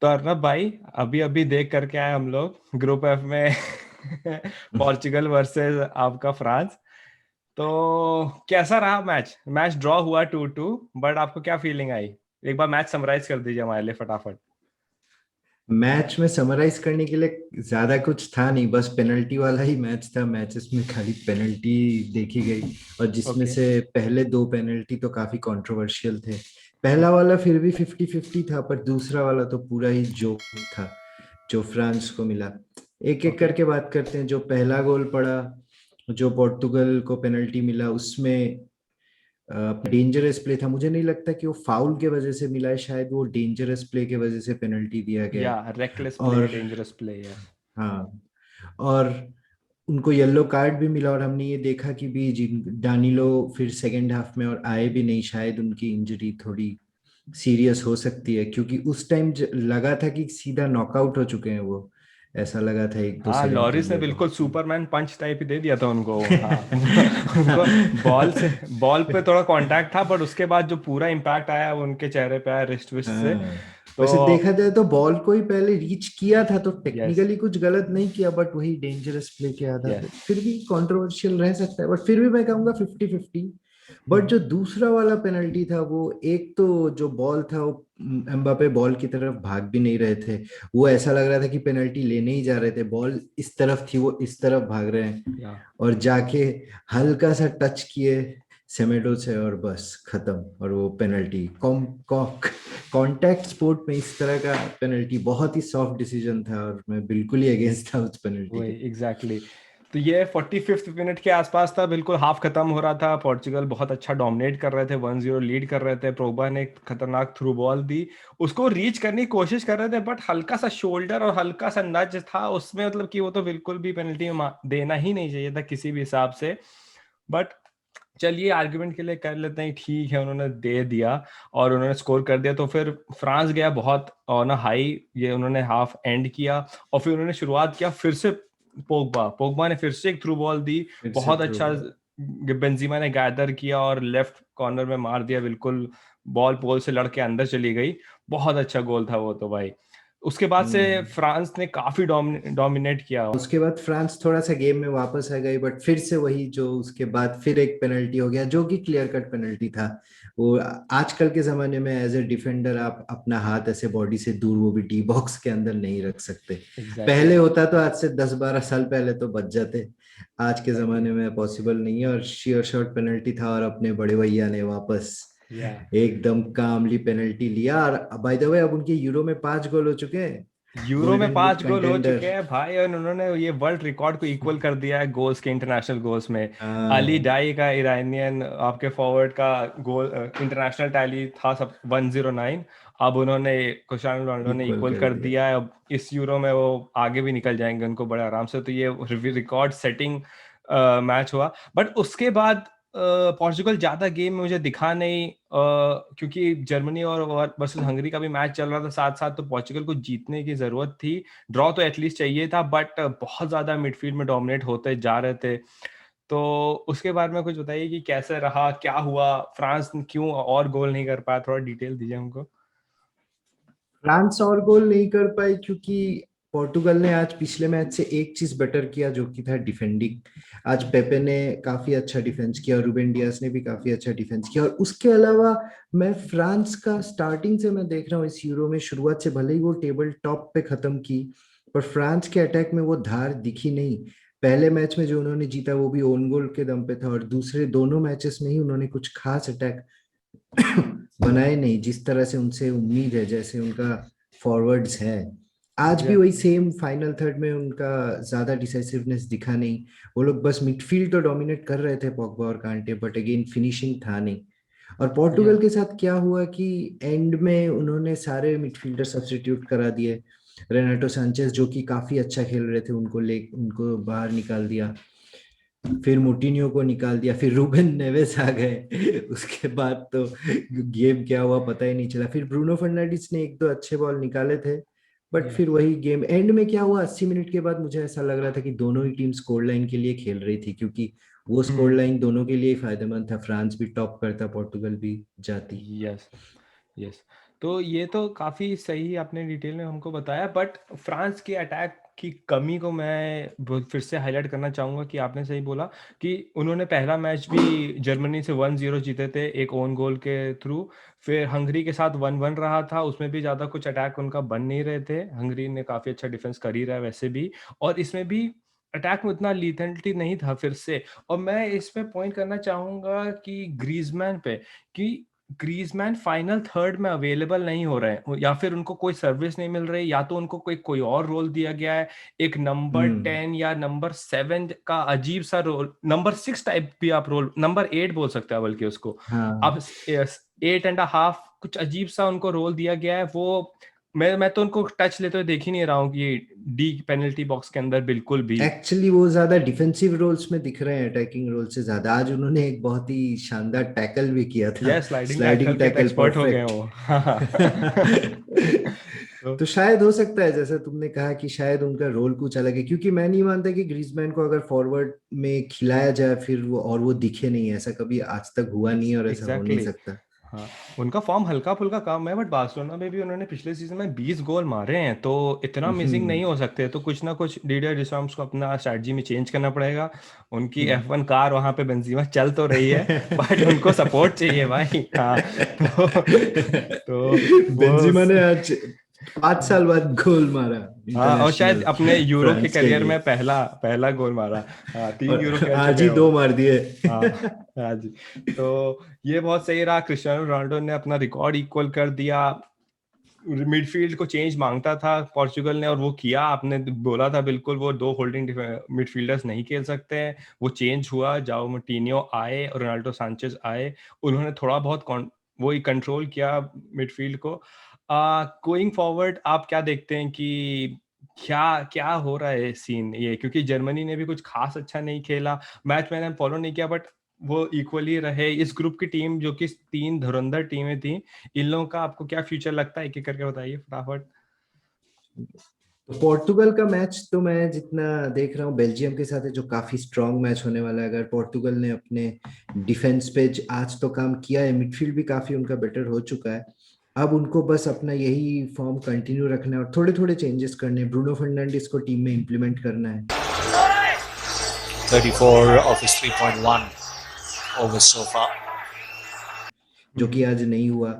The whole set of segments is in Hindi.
तो अर्नब भाई, अभी अभी देख करके आए हम लोग ग्रुप एफ में पोर्चुगल वर्सेस आपका फ्रांस। तो कैसा रहा मैच? मैच ड्रॉ हुआ 2-2, बट आपको क्या फीलिंग आई? एक बार मैच समराइज कर दीजिए हमारे लिए फटाफट। मैच में समराइज करने के लिए ज्यादा कुछ था नहीं, बस पेनल्टी वाला ही मैच था। मैचेस में खाली पेनल्टी देखी गई, और जिसमें ओके। से पहले दो पेनल्टी तो काफी कंट्रोवर्शियल थे। पहला वाला फिर भी 50-50 था, पर दूसरा वाला तो पूरा ही जोक था जो फ्रांस को मिला। एक एक ओके। करके बात करते हैं। जो पहला गोल पड़ा, जो पोर्टुगल को पेनल्टी मिला, उसमें डेंजरस प्ले था। मुझे नहीं लगता कि वो फाउल के वजह से मिला है, शायद वो डेंजरस प्ले के वजह से पेनल्टी दिया गया या है। रेकलेस प्ले, और डेंजरस प्ले, यस। हाँ, और उनको येलो कार्ड भी मिला, और हमने ये देखा कि भी जिन डानिलो फिर सेकेंड हाफ में और आए भी नहीं। शायद उनकी इंजरी थोड़ी सीरियस हो सकती है, क्योंकि उस टाइम लगा था कि सीधा नॉकआउट हो चुके हैं वो। ऐसा लगा था एक दो हाँ, सेकंड के लॉरिस ने लिए तो। बिल्कुल सुपरमैन पंच टाइप ही दे दिया था उनको। हाँ, उनको बॉल पे थोड़ा कांटेक्ट था, बट उसके बाद जो पूरा इम्पैक्ट आया वो उनके चेहरे पे आया रिस्ट विस्ट से। हाँ, तो वैसे देखा जाए तो बॉल को ही पहले रीच किया था, तो यस। टेक्निकली कुछ गलत नहीं किया, बट वही डेंजरस प्ले के आधार पे यस। फिर भी कंट्रोवर्शियल रह सकता है। बट फिर भी मैं कहूंगा 50-50। बट जो दूसरा वाला पेनल्टी था, वो एक तो जो बॉल था वो एम्बापे बॉल की तरफ भाग भी नहीं रहे थे। वो ऐसा लग रहा था कि पेनल्टी लेने ही जा रहे थे। बॉल इस तरफ थी, वो इस तरफ भाग रहे हैं, या और जाके हल्का सा टच किए सेमेडो से, और बस खत्म। और वो पेनल्टी कांटेक्ट स्पोर्ट में इस तरह का पेनल्टी बहुत ही सॉफ्ट डिसीजन था, और मैं बिल्कुल ही अगेंस्ट था उस पेनल्टी वही के। Exactly exactly. तो ये 45th मिनट के आसपास था, बिल्कुल हाफ खत्म हो रहा था। पोर्चुगल बहुत अच्छा डोमिनेट कर रहे थे, 1-0 लीड कर रहे थे। प्रोबा ने एक खतरनाक थ्रू बॉल दी, उसको रीच करने की कोशिश कर रहे थे, बट हल्का सा शोल्डर और हल्का सा नज था उसमें, मतलब कि वो तो बिल्कुल भी पेनल्टी देना ही नहीं चाहिए था किसी भी हिसाब से। बट चलिए, आर्गुमेंट के लिए कर लेते हैं, ठीक है, उन्होंने दे दिया और उन्होंने स्कोर कर दिया। तो फिर फ्रांस गया बहुत और ना हाई, ये उन्होंने हाफ एंड किया और फिर उन्होंने शुरुआत किया फिर से। पोगबा पोगबा ने फिर से एक थ्रू बॉल दी, फिर से बहुत थ्रू अच्छा। बॉल। बेंजीमा ने गैदर किया और लेफ्ट कॉर्नर में मार दिया, बिल्कुल बॉल पोल से लड़के अंदर चली गई। बहुत अच्छा गोल था वो तो भाई। उसके बाद से हम्म। फ्रांस ने काफी डोमिनेट किया। उसके बाद फ्रांस थोड़ा सा गेम में वापस आ गई, बट फिर से वही जो उसके बाद फिर एक पेनल्टी हो गया, जो कि क्लियर कट पेनल्टी था। वो आजकल के जमाने में एज ए डिफेंडर आप अपना हाथ ऐसे बॉडी से दूर, वो भी डी बॉक्स के अंदर नहीं रख सकते। एग्जैक्टली। पहले होता तो आज से 10-12 साल पहले तो बच जाते। आज के एग्जैक्टली। जमाने में पॉसिबल नहीं है, और श्योर शॉट पेनल्टी था, और अपने बड़े भैया ने वापस या एकदम कामली पेनल्टी लिया। और बाय द वे अब उनके यूरो में 5 गोल हो चुके हैं। यूरो में गोल्डन बुट 5 गोल हो चुके कंटेंडर। हैं भाई, और उन्होंने ये वर्ल्ड रिकॉर्ड को इक्वल कर दिया है गोल्स के, इंटरनेशनल गोल्स में। अली हाँ, डाई का, ईरानियन आपके फॉरवर्ड का गोल इंटरनेशनल टैली था सब 109। अब उन्होंने, क्रिस्टियानो रोनाल्डो ने इक्वल इक्वल कर कर दिया। दिया है। अब इस यूरो में वो आगे भी निकल जाएंगे उनको बड़े आराम से। तो ये रिकॉर्ड सेटिंग मैच हुआ। बट उसके बाद पोर्चुगल ज्यादा गेम में मुझे दिखा नहीं, क्योंकि जर्मनी और वर्सेस हंगरी का भी मैच चल रहा था साथ साथ, तो पोर्चुगल को जीतने की जरूरत थी। ड्रॉ तो एटलीस्ट चाहिए था, बट बहुत ज्यादा मिडफील्ड में डोमिनेट होते जा रहे थे। तो उसके बारे में कुछ बताइए कि कैसे रहा, क्या हुआ, फ्रांस क्यों और गोल नहीं कर पाया? थोड़ा डिटेल दीजिए हमको। फ्रांस और गोल नहीं कर पाई, क्योंकि पोर्टुगल ने आज पिछले मैच से एक चीज बेटर किया, जो कि था डिफेंडिंग। आज पेपे ने काफी अच्छा डिफेंस किया, और रूबेन डियास ने भी काफी अच्छा डिफेंस किया। और उसके अलावा मैं फ्रांस का स्टार्टिंग से मैं देख रहा हूँ इस यूरो में, शुरुआत से भले ही वो टेबल टॉप पे खत्म की, पर फ्रांस के अटैक में वो धार दिखी नहीं। पहले मैच में जो उन्होंने जीता वो भी ओन गोल के दम पे था, और दूसरे दोनों मैचेस में ही उन्होंने कुछ खास अटैक बनाए नहीं, जिस तरह से उनसे उम्मीद है, जैसे उनका फॉरवर्ड्स है। आज भी वही एग्जैक्टली। सेम फाइनल थर्ड में उनका ज्यादा डिसाइसिवनेस दिखा नहीं। वो लोग बस मिडफील्ड तो डोमिनेट कर रहे थे, पॉगबा और कांटे, बट अगेन फिनिशिंग था नहीं। और या पोर्टुगल के साथ क्या हुआ कि एंड में उन्होंने सारे मिडफील्डर सब्स्टिट्यूट करा दिए। रेनाटो सांचेस जो कि काफी अच्छा खेल रहे थे, उनको बाहर निकाल दिया। फिर मुटिन्यो को निकाल दिया, फिर रूबेन नेवेस आ गए। उसके बाद तो गेम क्या हुआ पता ही नहीं चला। फिर ब्रूनो फर्नांडिस ने एक दो अच्छे बॉल निकाले थे, बट या फिर वही गेम एंड में क्या हुआ, 80 मिनट के बाद मुझे ऐसा लग रहा था कि दोनों ही टीम स्कोर लाइन के लिए खेल रही थी, क्योंकि वो स्कोर लाइन दोनों के लिए ही फायदेमंद था। फ्रांस भी टॉप करता, पोर्टुगल भी जाती। यस। यस। तो ये तो काफ़ी सही आपने डिटेल में हमको बताया, बट फ्रांस के अटैक की कमी को मैं फिर से हाईलाइट करना चाहूँगा कि आपने सही बोला कि उन्होंने पहला मैच भी जर्मनी से 1-0 जीते थे एक ओन गोल के थ्रू। फिर हंगरी के साथ 1-1 रहा था, उसमें भी ज़्यादा कुछ अटैक उनका बन नहीं रहे थे। हंगरी ने काफ़ी अच्छा डिफेंस कर ही रहा है वैसे भी, और इसमें भी अटैक में उतना लीथेलिटी नहीं था फिर से। और मैं इसमें पॉइंट करना चाहूँगा कि ग्रीजमैन पे, कि ग्रीजमैन फाइनल थर्ड में अवेलेबल नहीं हो रहे हैं, या फिर उनको कोई सर्विस नहीं मिल रही, या तो उनको कोई और रोल दिया गया है, एक नंबर 10 या नंबर 7 का अजीब सा रोल, नंबर 6 टाइप भी आप रोल, नंबर 8 बोल सकते हैं बल्कि उसको। हाँ अब 8.5 कुछ अजीब सा उनको रोल दिया गया है। वो मैं तो उनको टच लेते हुए देख ही नहीं रहा हूँ कि डी पेनल्टी बॉक्स के अंदर बिल्कुल भी। एक्चुअली वो ज्यादा डिफेंसिव रोल्स में दिख रहे हैं अटैकिंग रोल से ज्यादा। आज उन्होंने एक बहुत ही शानदार टैकल भी किया था, यह स्लाइडिंग टैकल स्लाइडिंग के तो टैकल एक्सपर्ट हो गए परफेक्ट। वो। हाँ। तो तो शायद हो सकता है जैसा तुमने कहा कि शायद उनका रोल कुछ अलग है, क्योंकि मैं नहीं मानता कि ग्रीजमैन को अगर फॉरवर्ड में खिलाया जाए फिर वो और वो दिखे नहीं, ऐसा कभी आज तक हुआ नहीं और ऐसा हो नहीं एग्जैक्टली सकता। हाँ, उनका फॉर्म हल्का फुल्का काम है, बट बार्सिलोना में भी उन्होंने पिछले सीजन में 20 गोल मारे हैं, तो इतना अमेजिंग नहीं हम्म हो सकते। तो कुछ ना कुछ डिडियर डिशॉम्स को अपना स्ट्रैटेजी में चेंज करना पड़ेगा। उनकी हम्म। F1 कार वहां पे बेंजीमा चल तो रही है, बट उनको सपोर्ट चाहिए भाई। हाँ। तो वो बेंजिमा ने आज 5 साल बाद गोल मारा हाँ, और शायद इंटरनेशनल अपने यूरो के फ्रांस के करियर लिए, में पहला पहला गोल मारा। हाँ, 3 यूरो और खेल आज चुके ही हैं वो। 2 मार दिए। हाँ। हाँ जी। तो ये बहुत सही रहा, क्रिस्टियानो रोनाल्डो ने अपना रिकॉर्ड इक्वल कर दिया। मिडफील्ड को चेंज मांगता था पोर्चुगल ने, और वो किया। आपने बोला था बिल्कुल, वो दो होल्डिंग मिडफील्डर्स नहीं खेल सकते हैं, वो चेंज हुआ। जाओ मोटिन्यो आए और रोनाल्डो सांचेज आए, उन्होंने थोड़ा बहुत वो ही कंट्रोल किया मिडफील्ड को। गोइंग फॉरवर्ड आप क्या देखते हैं कि क्या क्या हो रहा है सीन ये, क्योंकि जर्मनी ने भी कुछ खास अच्छा नहीं खेला, मैच मैंने फॉलो नहीं किया, बट वो इक्वली रहे। इस ग्रुप की टीम जो कि 3 धुरंधर टीमें थी, इन लोगों का आपको क्या फ्यूचर लगता है, एक एक करके बताइए फटाफट। तो पोर्टुगल का मैच तो मैं जितना देख रहा हूँ बेल्जियम के साथ है, जो काफी स्ट्रांग मैच होने वाला है। अगर पोर्टुगल ने अपने डिफेंस पे आज तो काम किया है, मिडफील्ड भी काफी उनका बेटर हो चुका है। अब उनको बस अपना यही फॉर्म कंटिन्यू रखना है और थोड़े थोड़े चेंजेस करने हैं। ब्रूनो फर्नांडिस को टीम में इम्प्लीमेंट करना है। 34 of his 3.1 overs so far. जो कि आज नहीं हुआ।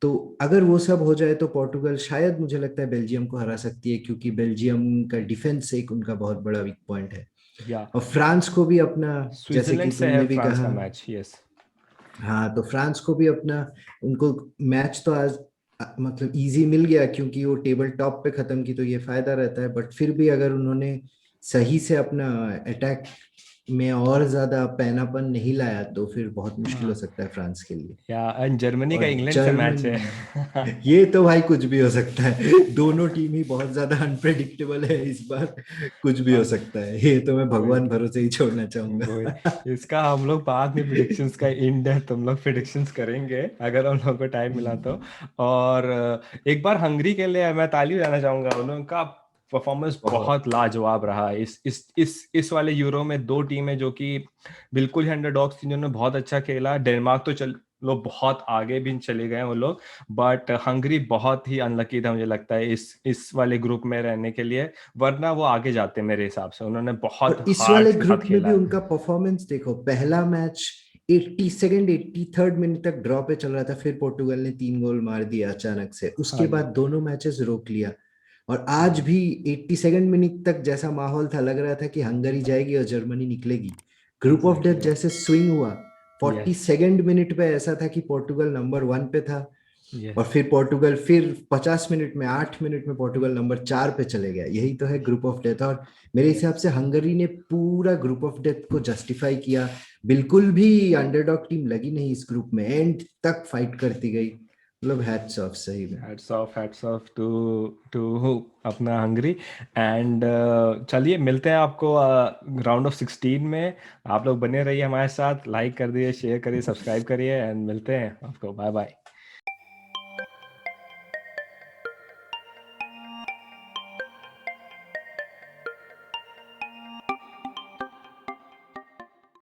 तो अगर वो सब हो जाए तो पोर्टुगल शायद, मुझे लगता है, बेल्जियम को हरा सकती है, क्योंकि बेल्जियम का डिफेंस एक उनका बहुत बड़ा वीक पॉइंट है। या और फ्रांस को भी अपना, जैसे कि स्विट्जरलैंड से है तुमने भी फ्रांस कहा, का मैच, यस। हाँ, तो फ्रांस को भी अपना, उनको मैच तो आज मतलब इजी मिल गया क्योंकि वो टेबल टॉप पे खत्म की, तो ये फायदा रहता है। बट फिर भी अगर उन्होंने सही से अपना अटैक में और ज्यादा पैनापन नहीं लाया तो फिर बहुत मुश्किल हो हाँ, सकता है फ्रांस के लिए। या जर्मनी का और इंग्लैंड से मैच है। जर्मनी, ये तो भाई कुछ भी हो सकता है। दोनों टीम ही बहुत ज्यादा अनप्रेडिक्टेबल है इस बार, कुछ भी हो हाँ, सकता है। ये तो मैं वही भगवान भरोसे ही छोड़ना वही चाहूंगा। इसका हम लोग बाद में प्रिडिक्शंस का इन डेप्थ हम लोग प्रिडिक्शंस करेंगे, अगर हम लोगों को टाइम मिला तो। और एक बार हंगरी के लिए मैं ताली बजाना चाहूंगा, उनका परफॉर्मेंस बहुत। बहुत लाजवाब रहा। इस वाले यूरो में दो टीमें जो कि बिल्कुल ही अंडरडॉग्स थी, जिन्होंने बहुत अच्छा खेला। डेनमार्क तो चल लो बहुत आगे भी चले गए वो लोग, बट हंगरी बहुत ही अनलकी था मुझे लगता है इस वाले ग्रुप में रहने के लिए, वरना वो आगे जाते मेरे हिसाब से। उन्होंने बहुत और इस हार्ट वाले के साथ ग्रुप में खेला भी है। उनका परफॉर्मेंस देखो, पहला मैच 82nd 83rd मिनट तक ड्रॉ पे चल रहा था, फिर पोर्टुगल ने 3 गोल मार दिया अचानक से, हाँ उसके जी। बाद दोनों मैचेस रोक लिया। और आज भी 82nd मिनट तक जैसा माहौल था, लग रहा था कि हंगरी जाएगी और जर्मनी निकलेगी। Group of death exactly. जैसे स्विंग हुआ, फोर्टी यस। सेकेंड मिनट पे ऐसा था कि पोर्टुगल नंबर 1 पे था, और यस। फिर पोर्टुगल फिर 50 मिनट में, 8 मिनट में पोर्टुगल नंबर 4 पे चले गया। यही तो है ग्रुप ऑफ डेथ। और मेरे हिसाब से हंगरी ने पूरा ग्रुप ऑफ डेथ को जस्टिफाई किया। बिल्कुल भी अंडरडॉग टीम लगी नहीं इस ग्रुप में, एंड तक फाइट करती गई। मतलब हैट्स ऑफ सही में। हैट्स ऑफ टू अपना हंगरी। एंड चलिए मिलते हैं आपको राउंड ऑफ 16 में। आप लोग बने रहिए हमारे साथ, लाइक कर दिए, शेयर करिए, सब्सक्राइब करिए, एंड मिलते हैं आपको। Bye bye.